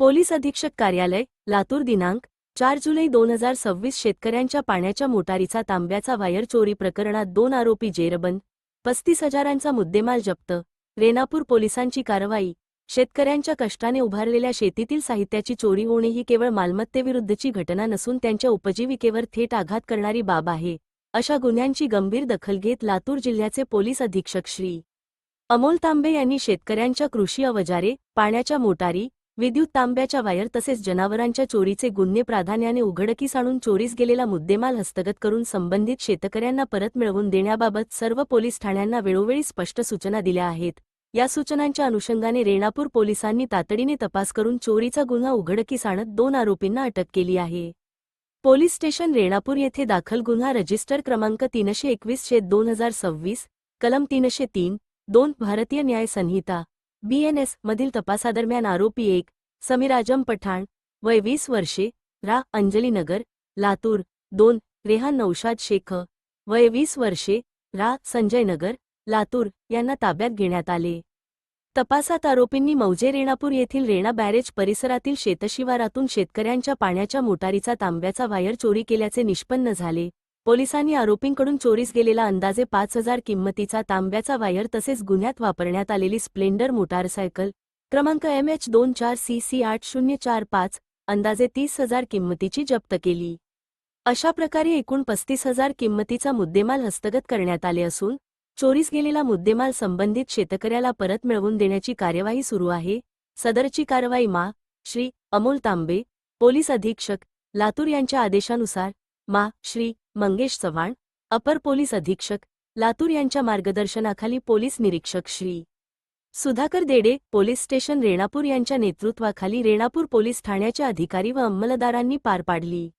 Police अधीक्षक कार्यालय, लातूर दिनांक 4 जुलै 2026 शेतकऱ्यांच्या पाण्याच्या मोटारीचा तांब्याचा वायर चोरी प्रकरणात 2 आरोपी जेरबंद, 35,000चा मुद्देमाल जप्त, रेणापूर पोलिसांची कारवाई. शेतकऱ्यांच्या कष्टाने उभारलेल्या शेतीतील साहित्याची चोरी होणे ही केवळ मालमत्तेविरुद्धची घटना नसून त्यांच्या उपजीविकेवर थेट आघात करणारी बाब आहे. अशा गुन्ह्यांची गंभीर दखल घेत लातूर जिल्ह्याचे पोलीस अधीक्षक श्री. अमोल तांबे यांनी शेतकऱ्यांच्या कृषी अवजारे, पाण्याच्या मोटारी, विद्युत तांब्याच्या वायर तसेच जनावरांच्या चोरीचे गुन्हे प्राधान्याने उघडकीस आणून चोरीस गेलेला मुद्देमाल हस्तगत करून संबंधित शेतकऱ्यांना परत मिळवून देण्याबाबत सर्व पोलीस ठाण्यांना वेळोवेळी स्पष्ट सूचना दिल्या आहेत. या सूचनांच्या अनुषंगाने रेणापूर पोलिसांनी तातडीने तपास करून चोरीचा गुन्हा उघडकीस आणत 2 आरोपींना अटक केली आहे. पोलीस स्टेशन रेणापूर येथे दाखल गुन्हा रजिस्टर क्रमांक 321/2026, कलम 303(2) भारतीय न्याय संहिता BNS मधील तपासादरम्यान आरोपी 1, समीर आजम पठाण, वय 20 वर्षे, रा. अंजलीनगर, लातूर, 2, रेहान नौशाद शेख, वय 20 वर्षे, रा. संजयनगर, लातूर यांना ताब्यात घेण्यात आले. तपासात आरोपींनी मौजे रेणापूर येथील रेणा बॅरेज परिसरातील शेतशिवारातून शेतकऱ्यांच्या पाण्याच्या मोटारीचा तांब्याचा वायर चोरी केल्याचे निष्पन्न झाले. पोलिसांनी आरोपींकडून चोरीस गेलेला अंदाजे 5,000 किंमतीचा तांब्याचा वायर तसेच गुन्ह्यात वापरण्यात आलेली स्प्लेंडर मोटारसायकल क्रमांक MH2 4CC8045 अंदाजे 30,000 किंमतीची जप्त केली. अशा प्रकारे एकूण 35,000 किंमतीचा मुद्देमाल हस्तगत करण्यात आले असून चोरीस गेलेला मुद्देमाल संबंधित शेतकऱ्याला परत मिळवून देण्याची कार्यवाही सुरू आहे. सदरची कारवाई श्री. अमोल तांबे, पोलीस अधीक्षक, लातूर यांच्या आदेशानुसार श्री. मंगेश चव्हाण, अपर पोलीस अधीक्षक, लातूर यांच्या मार्गदर्शनाखाली पोलीस निरीक्षक श्री. सुधाकर देडे, पोलीस स्टेशन रेणापूर यांच्या नेतृत्वाखाली रेणापूर पोलीस ठाण्याचे अधिकारी व अंमलदारांनी पार पाडली.